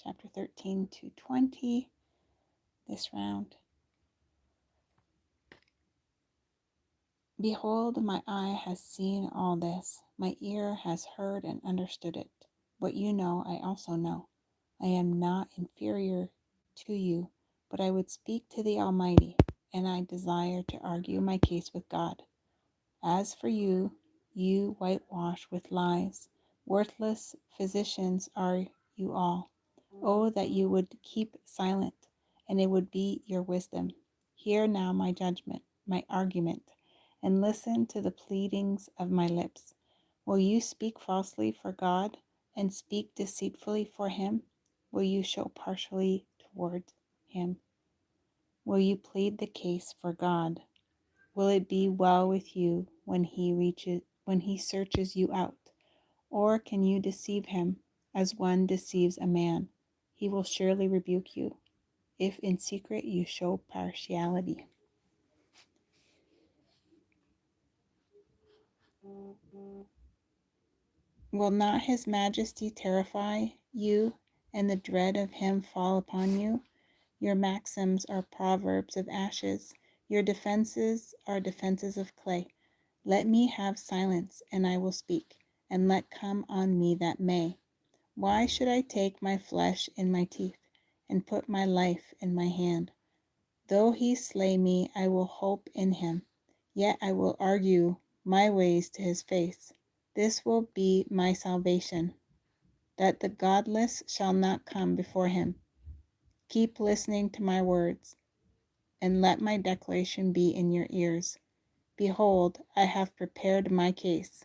chapter 13 to 20, this round. Behold, my eye has seen all this, my ear has heard and understood it. What you know, I also know. I am not inferior to you, but I would speak to the Almighty, and I desire to argue my case with God. As for you, you whitewash with lies. Worthless physicians are you all. Oh, that you would keep silent, and it would be your wisdom. Hear now my judgment, my argument, and listen to the pleadings of my lips. Will you speak falsely for God, and speak deceitfully for him? Will you show partially toward him? Will you plead the case for God? Will it be well with you when he searches you out? Or can you deceive him as one deceives a man? He will surely rebuke you, if in secret you show partiality. Will not his majesty terrify you, and the dread of him fall upon you? Your maxims are proverbs of ashes. Your defenses are defenses of clay. Let me have silence, and I will speak, and let come on me that may. Why should I take my flesh in my teeth, and put my life in my hand? Though he slay me, I will hope in him. Yet I will argue my ways to his face. This will be my salvation, that the godless shall not come before him. Keep listening to my words, and let my declaration be in your ears. Behold, I have prepared my case.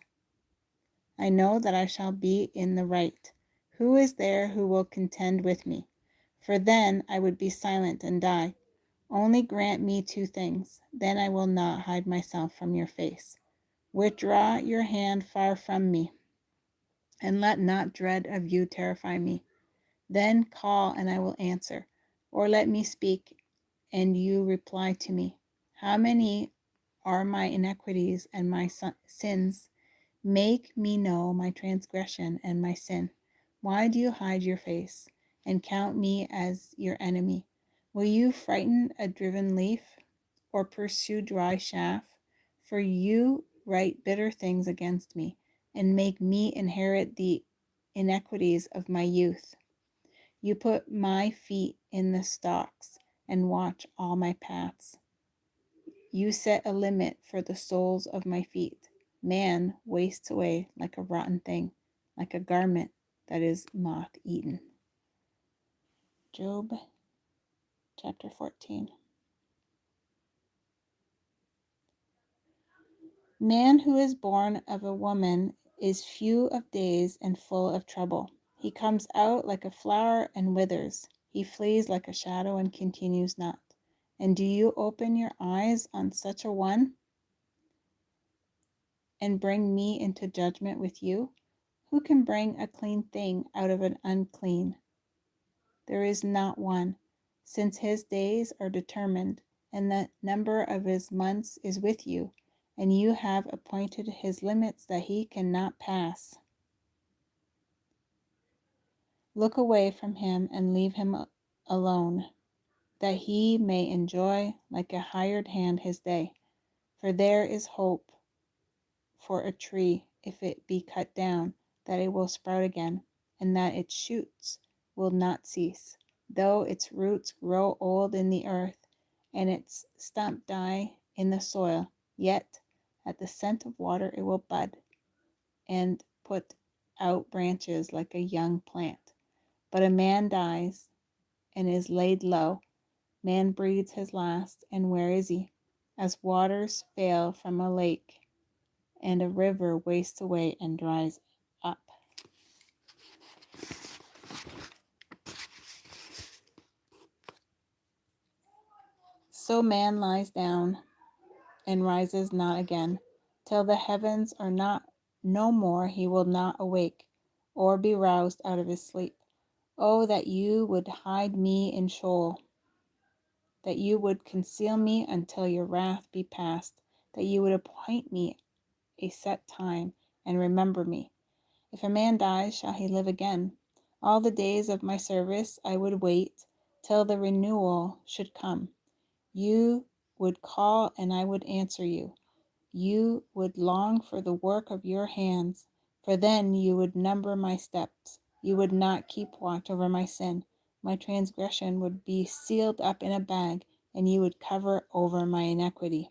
I know that I shall be in the right. Who is there who will contend with me? For then I would be silent and die. Only grant me two things, then I will not hide myself from your face. Withdraw your hand far from me, and let not dread of you terrify me. Then call, and I will answer, or let me speak, and you reply to me. How many are my iniquities and my sins? Make me know my transgression and my sin. Why do you hide your face and count me as your enemy? Will you frighten a driven leaf or pursue dry chaff? For you write bitter things against me and make me inherit the iniquities of my youth. You put my feet in the stocks and watch all my paths. You set a limit for the soles of my feet. Man wastes away like a rotten thing, like a garment that is moth-eaten. Job chapter 14. Man who is born of a woman is few of days and full of trouble. He comes out like a flower and withers. He flees like a shadow and continues not. And do you open your eyes on such a one and bring me into judgment with you? Who can bring a clean thing out of an unclean? There is not one, since his days are determined, and the number of his months is with you, and you have appointed his limits that he cannot pass. Look away from him and leave him alone, that he may enjoy like a hired hand his day. For there is hope for a tree, if it be cut down, that it will sprout again, and that its shoots will not cease. Though its roots grow old in the earth, and its stump die in the soil, yet at the scent of water it will bud, and put out branches like a young plant. But a man dies, and is laid low. Man breathes his last, and where is he? As waters fail from a lake, and a river wastes away and dries up. So man lies down and rises not again. Till the heavens are not no more, he will not awake, or be roused out of his sleep. Oh, that you would hide me in Sheol, that you would conceal me until your wrath be past, that you would appoint me a set time and remember me. If a man dies, shall he live again? All the days of my service I would wait till the renewal should come. You would call and I would answer you. You would long for the work of your hands, for then you would number my steps. You would not keep watch over my sin. My transgression would be sealed up in a bag, and you would cover over my iniquity.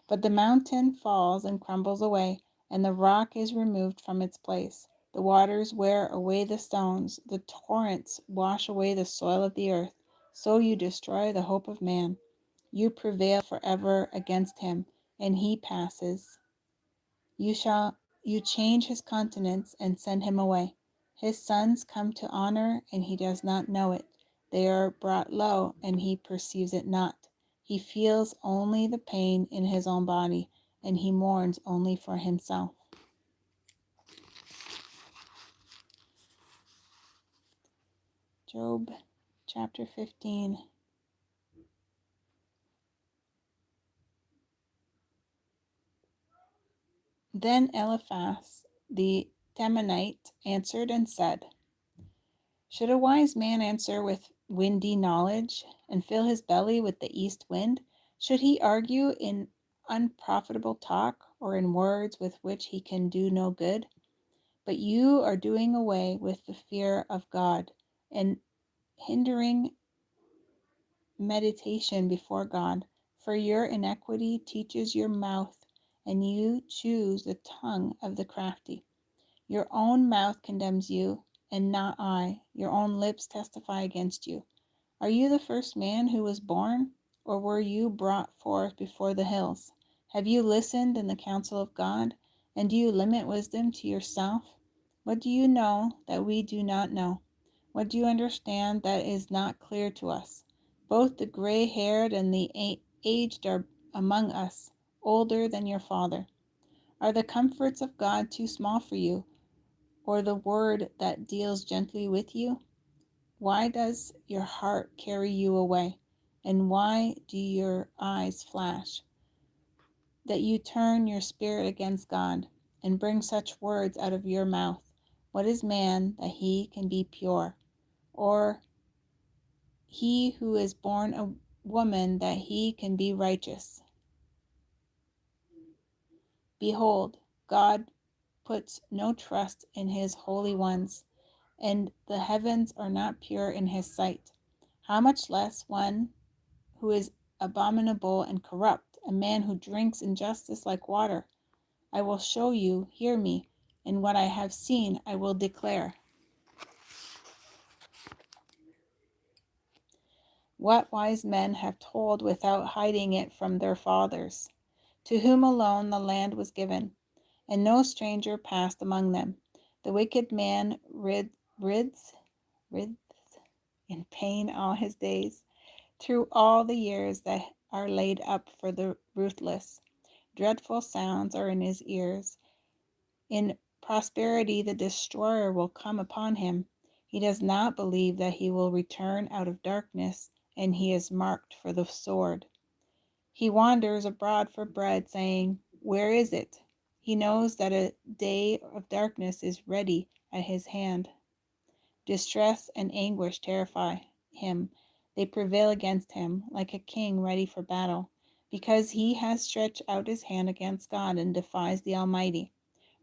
But the mountain falls and crumbles away, and the rock is removed from its place. The waters wear away the stones, the torrents wash away the soil of the earth. So you destroy the hope of man. You prevail forever against him, and he passes. You change his countenance and send him away. His sons come to honor, and he does not know it. They are brought low, and he perceives it not. He feels only the pain in his own body, and he mourns only for himself. Job chapter 15. Then Eliphaz the Temanite answered and said, should a wise man answer with windy knowledge, and fill his belly with the east wind? Should he argue in unprofitable talk, or in words with which he can do no good? But you are doing away with the fear of God, and hindering meditation before God. For your iniquity teaches your mouth, and you choose the tongue of the crafty. Your own mouth condemns you, and not I. Your own lips testify against you. Are you the first man who was born, or were you brought forth before the hills? Have you listened in the counsel of God, and do you limit wisdom to yourself? What do you know that we do not know? What do you understand that is not clear to us? Both the gray-haired and the aged are among us, older than your father. Are the comforts of God too small for you, or the word that deals gently with you? Why does your heart carry you away? And why do your eyes flash? That you turn your spirit against God, and bring such words out of your mouth. What is man that he can be pure? Or he who is born a woman that he can be righteous? Behold, God puts no trust in his holy ones, and the heavens are not pure in his sight. How much less one who is abominable and corrupt, a man who drinks injustice like water? I will show you, hear me, and what I have seen I will declare. What wise men have told without hiding it from their fathers, to whom alone the land was given, and no stranger passed among them. The wicked man writhes in pain all his days, through all the years that are laid up for the ruthless. Dreadful sounds are in his ears. In prosperity the destroyer will come upon him. He does not believe that he will return out of darkness, and he is marked for the sword. He wanders abroad for bread, saying, where is it? He knows that a day of darkness is ready at his hand. Distress and anguish terrify him. They prevail against him, like a king ready for battle, because he has stretched out his hand against God and defies the Almighty,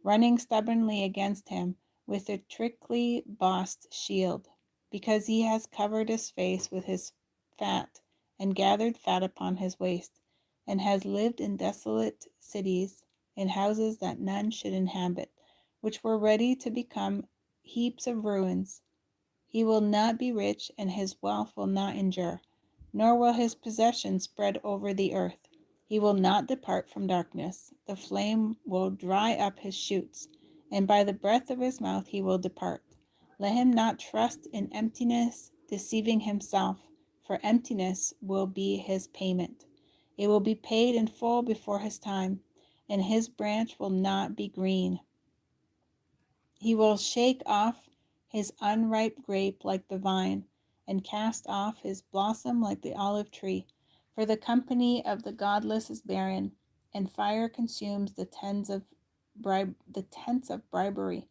running stubbornly against him with a thickly bossed shield, because he has covered his face with his fat, and gathered fat upon his waist, and has lived in desolate cities, in houses that none should inhabit, which were ready to become heaps of ruins. He will not be rich, and his wealth will not endure, nor will his possessions spread over the earth. He will not depart from darkness. The flame will dry up his shoots, and by the breath of his mouth he will depart. Let him not trust in emptiness, deceiving himself, for emptiness will be his payment. It will be paid in full before his time, and his branch will not be green. He will shake off his unripe grape like the vine, and cast off his blossom like the olive tree. For the company of the godless is barren, and fire consumes the tents of bribery.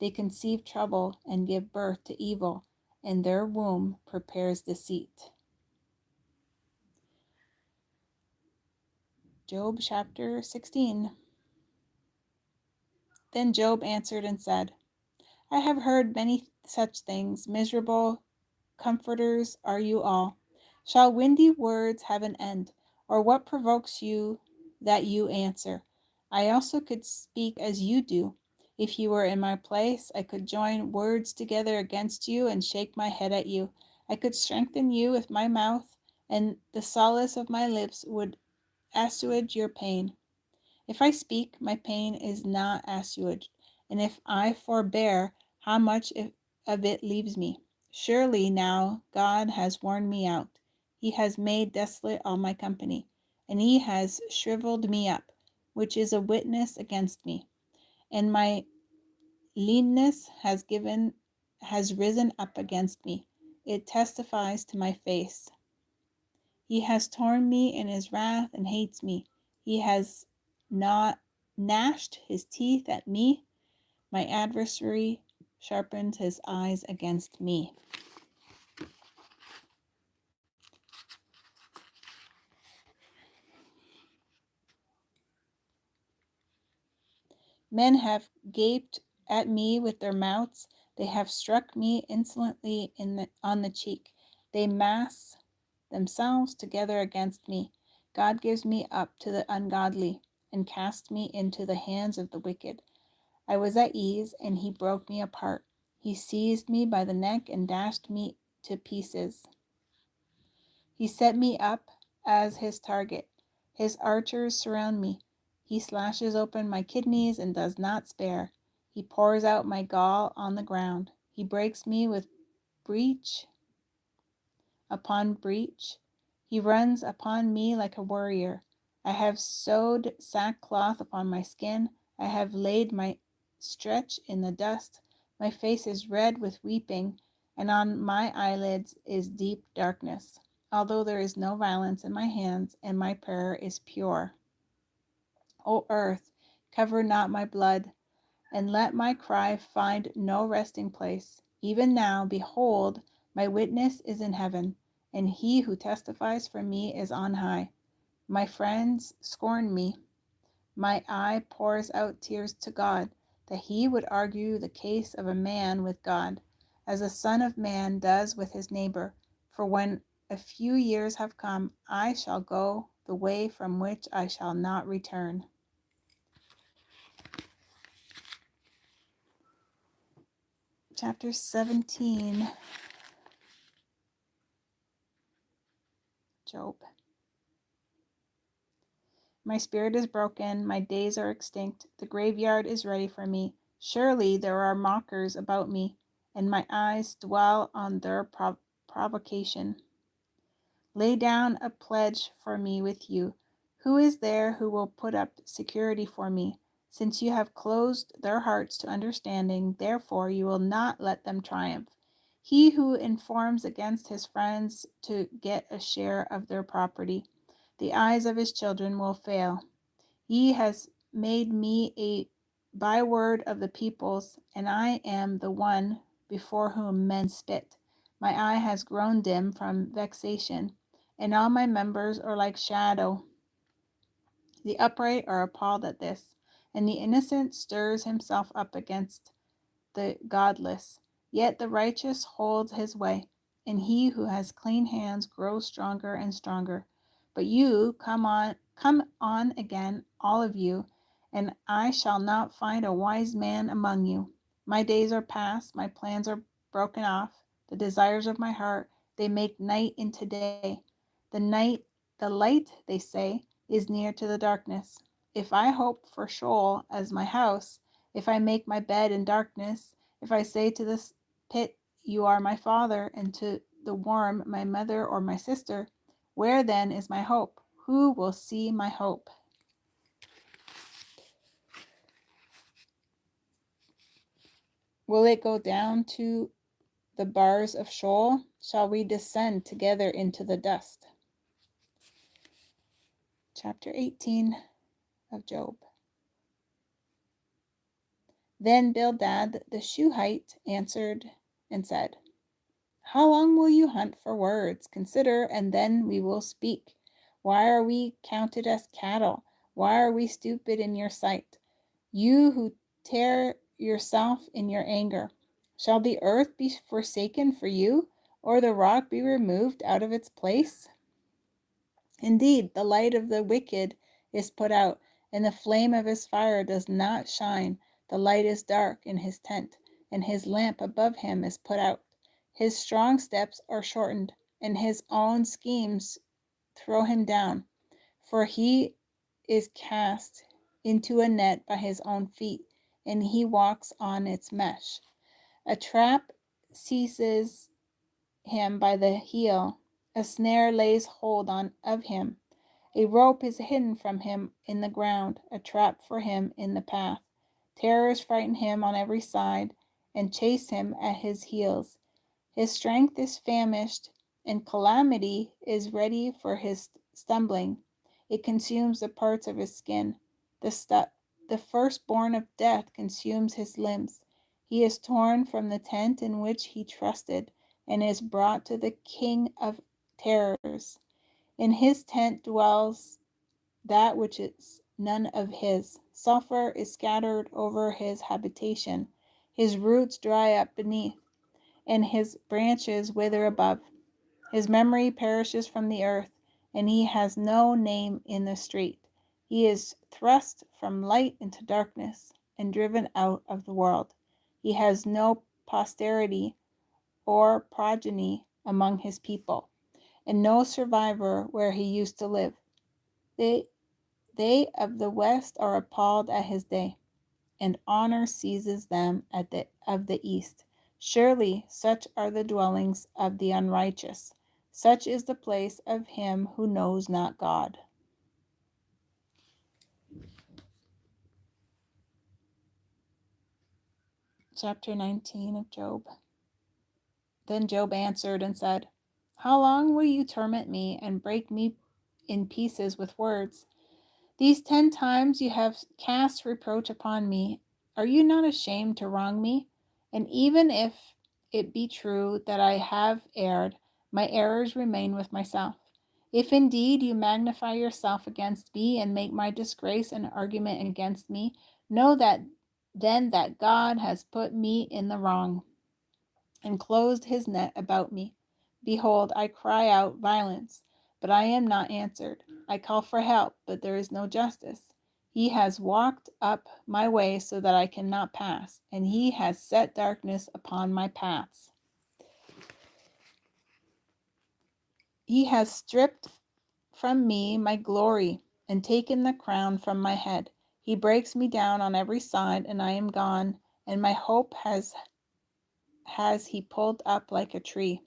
They conceive trouble and give birth to evil, and their womb prepares deceit. Job chapter 16. Then Job answered and said, I have heard many such things. Miserable comforters are you all. Shall windy words have an end? Or what provokes you that you answer? I also could speak as you do. If you were in my place, I could join words together against you and shake my head at you. I could strengthen you with my mouth, and the solace of my lips would assuage your pain. If I speak, my pain is not assuaged, and if I forbear, how much of it leaves me? Surely now God has worn me out. He has made desolate all my company, and he has shriveled me up, which is a witness against me. And my leanness has risen up against me. It testifies to my face. He has torn me in his wrath and hates me. He has not gnashed his teeth at me. My adversary sharpened his eyes against me. Men have gaped at me with their mouths. They have struck me insolently on the cheek. They mass themselves together against me. God gives me up to the ungodly and casts me into the hands of the wicked. I was at ease, and he broke me apart. He seized me by the neck and dashed me to pieces. He set me up as his target. His archers surround me. He slashes open my kidneys and does not spare. He pours out my gall on the ground. He breaks me with breach upon breach. He runs upon me like a warrior. I have sewed sackcloth upon my skin. I have laid my stretch in the dust. My face is red with weeping, and on my eyelids is deep darkness. Although there is no violence in my hands, and my prayer is pure. O earth, cover not my blood, and let my cry find no resting place. Even now, behold, my witness is in heaven, and he who testifies for me is on high. My friends scorn me. My eye pours out tears to God, that he would argue the case of a man with God, as a son of man does with his neighbor. For when a few years have come, I shall go the way from which I shall not return. Chapter 17. Job. My spirit is broken, my days are extinct, the graveyard is ready for me. Surely there are mockers about me, and my eyes dwell on their provocation. Lay down a pledge for me with you. Who is there who will put up security for me? Since you have closed their hearts to understanding, therefore you will not let them triumph. He who informs against his friends to get a share of their property, the eyes of his children will fail. He has made me a byword of the peoples, and I am the one before whom men spit. My eye has grown dim from vexation, and all my members are like shadow. The upright are appalled at this, and the innocent stirs himself up against the godless. Yet the righteous holds his way, and he who has clean hands grows stronger and stronger. But you come on again, all of you, and I shall not find a wise man among you. My days are past, my plans are broken off, the desires of my heart, they make night into day. The light, they say, is near to the darkness. If I hope for Sheol as my house, if I make my bed in darkness, if I say to this pit, you are my father, and to the worm, my mother or my sister, where then is my hope? Who will see my hope? Will it go down to the bars of Sheol? Shall we descend together into the dust? Chapter 18 of Job. Then Bildad the Shuhite answered and said, How long will you hunt for words? Consider, and then we will speak. Why are we counted as cattle? Why are we stupid in your sight? You who tear yourself in your anger. Shall the earth be forsaken for you, or the rock be removed out of its place? Indeed, the light of the wicked is put out, and the flame of his fire does not shine. The light is dark in his tent, and his lamp above him is put out. His strong steps are shortened, and his own schemes throw him down. For he is cast into a net by his own feet, and he walks on its mesh. A trap seizes him by the heel, a snare lays hold of him. A rope is hidden from him in the ground, a trap for him in the path. Terrors frighten him on every side, and chase him at his heels. His strength is famished, and calamity is ready for his stumbling. It consumes the parts of his skin. The firstborn of death consumes his limbs. He is torn from the tent in which he trusted, and is brought to the king of terrors. In his tent dwells that which is none of his. Sulfur is scattered over his habitation. His roots dry up beneath, and his branches wither above. His memory perishes from the earth, and he has no name in the street. He is thrust from light into darkness, and driven out of the world. He has no posterity or progeny among his people, and no survivor where he used to live. They of the west are appalled at his day, and honor seizes them of the east. Surely such are the dwellings of the unrighteous. Such is the place of him who knows not God. Chapter 19 of Job. Then Job answered and said, How long will you torment me and break me in pieces with words? These 10 times you have cast reproach upon me. Are you not ashamed to wrong me? And even if it be true that I have erred, my errors remain with myself. If indeed you magnify yourself against me and make my disgrace an argument against me, know that then that God has put me in the wrong and closed his net about me. Behold, I cry out violence, but I am not answered. I call for help, but there is no justice. He has walked up my way so that I cannot pass, and he has set darkness upon my paths. He has stripped from me my glory and taken the crown from my head. He breaks me down on every side, and I am gone, and my hope has he pulled up like a tree.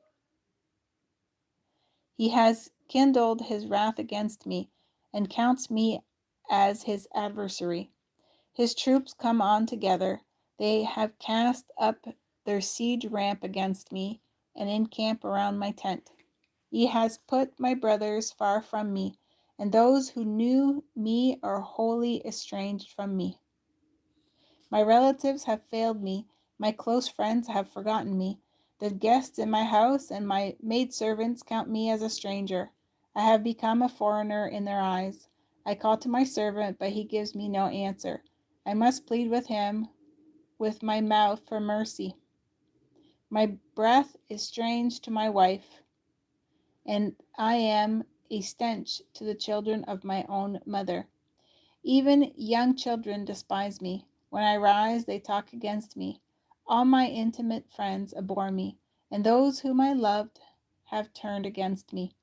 He has kindled his wrath against me, and counts me as his adversary. His troops come on together. They have cast up their siege ramp against me, and encamp around my tent. He has put my brothers far from me, and those who knew me are wholly estranged from me. My relatives have failed me. My close friends have forgotten me. The guests in my house and my maidservants count me as a stranger. I have become a foreigner in their eyes. I call to my servant, but he gives me no answer. I must plead with him with my mouth for mercy. My breath is strange to my wife, and I am a stench to the children of my own mother. Even young children despise me. When I rise, they talk against me. All my intimate friends abhor me, and those whom I loved have turned against me.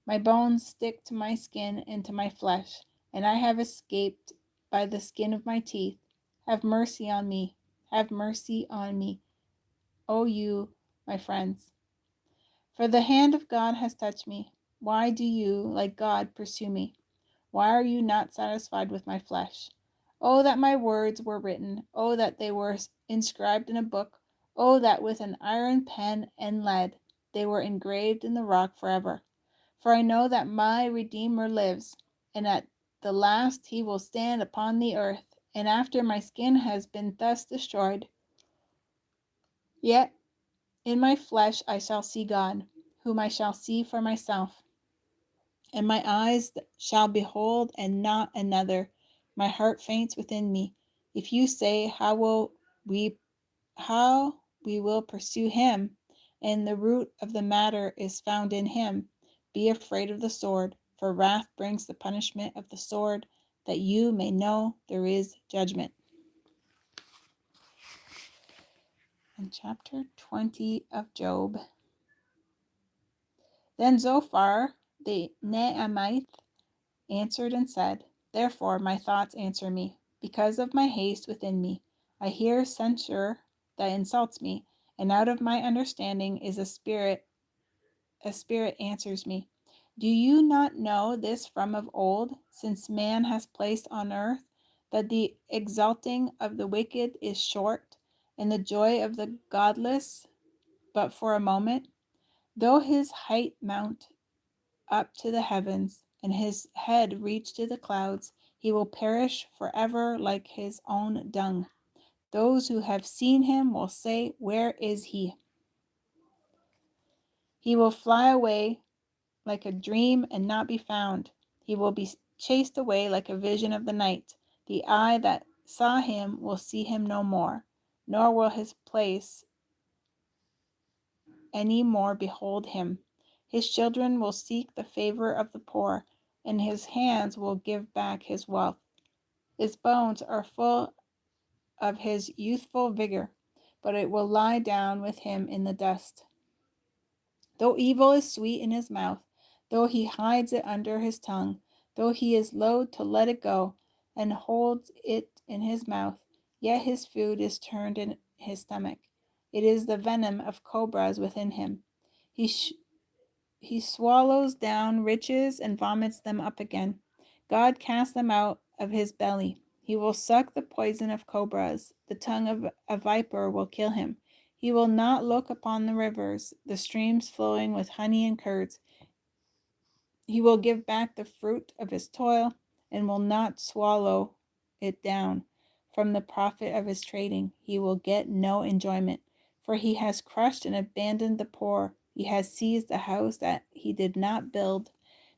My bones stick to my skin and to my flesh, and I have escaped by the skin of my teeth. Have mercy on me. Have mercy on me, O you, my friends. For the hand of God has touched me. Why do you, like God, pursue me? Why are you not satisfied with my flesh? Oh, that my words were written. Oh, that they were inscribed in a book. Oh, that with an iron pen and lead they were engraved in the rock forever. For I know that my Redeemer lives, and at the last he will stand upon the earth, And after my skin has been thus destroyed, yet in my flesh I shall see God, whom I shall see for myself, and my eyes shall behold and not another. My heart faints within me. If you say, we how we will pursue him, and the root of the matter is found in him, be afraid of the sword, for wrath brings the punishment of the sword, that you may know there is judgment. In chapter 20 of Job. Then Zophar the Naamite answered and said, therefore my thoughts answer me, because of my haste within me. I hear censure that insults me, and out of my understanding is a spirit answers me. Do you not know this from of old, since man has placed on earth, that the exalting of the wicked is short, and the joy of the godless but for a moment? Though his height mount up to the heavens, and his head reach to the clouds, he will perish forever like his own dung. Those who have seen him will say, where is he? He will fly away like a dream and not be found. He will be chased away like a vision of the night. The eye that saw him will see him no more, nor will his place any more behold him. His children will seek the favor of the poor, and his hands will give back his wealth. His bones are full of his youthful vigor, but it will lie down with him in the dust. Though evil is sweet in his mouth, though he hides it under his tongue, though he is loath to let it go, and holds it in his mouth, yet his food is turned in his stomach. It is the venom of cobras within him. He swallows down riches and vomits them up again. God casts them out of his belly. He will suck the poison of cobras. The tongue of a viper will kill him. He will not look upon the rivers, the streams flowing with honey and curds. He will give back the fruit of his toil, and will not swallow it down. From the profit of his trading, he will get no enjoyment, for he has crushed and abandoned the poor. He has seized a house that he did not build,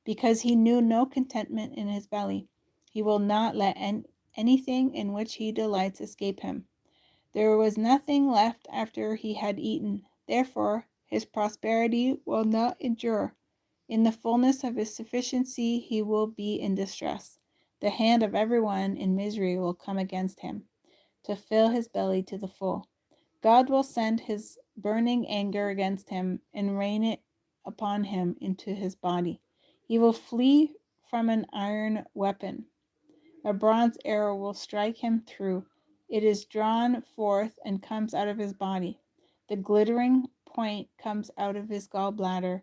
because he knew no contentment in his belly. He will not let anything in which he delights escape him. There was nothing left after he had eaten. Therefore, his prosperity will not endure. In the fullness of his sufficiency, he will be in distress. The hand of everyone in misery will come against him, to fill his belly to the full. God will send his burning anger against him and rain it upon him into his body. He will flee from an iron weapon. A bronze arrow will strike him through. It is drawn forth and comes out of his body. The glittering point comes out of his gallbladder.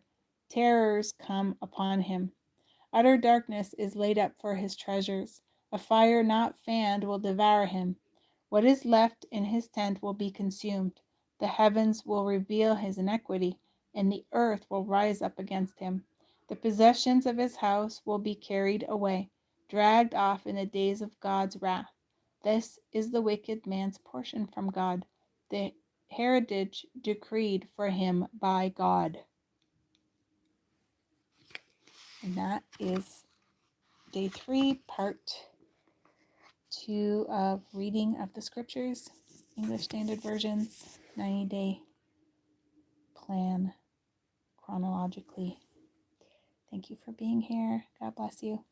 Terrors come upon him. Utter darkness is laid up for his treasures. A fire not fanned will devour him. What is left in his tent will be consumed. The heavens will reveal his iniquity, and the earth will rise up against him. The possessions of his house will be carried away, dragged off in the days of God's wrath. This is the wicked man's portion from God, the heritage decreed for him by God. And that is day 3, part 2 of reading of the scriptures, English Standard Versions, 90-day plan chronologically. Thank you for being here. God bless you.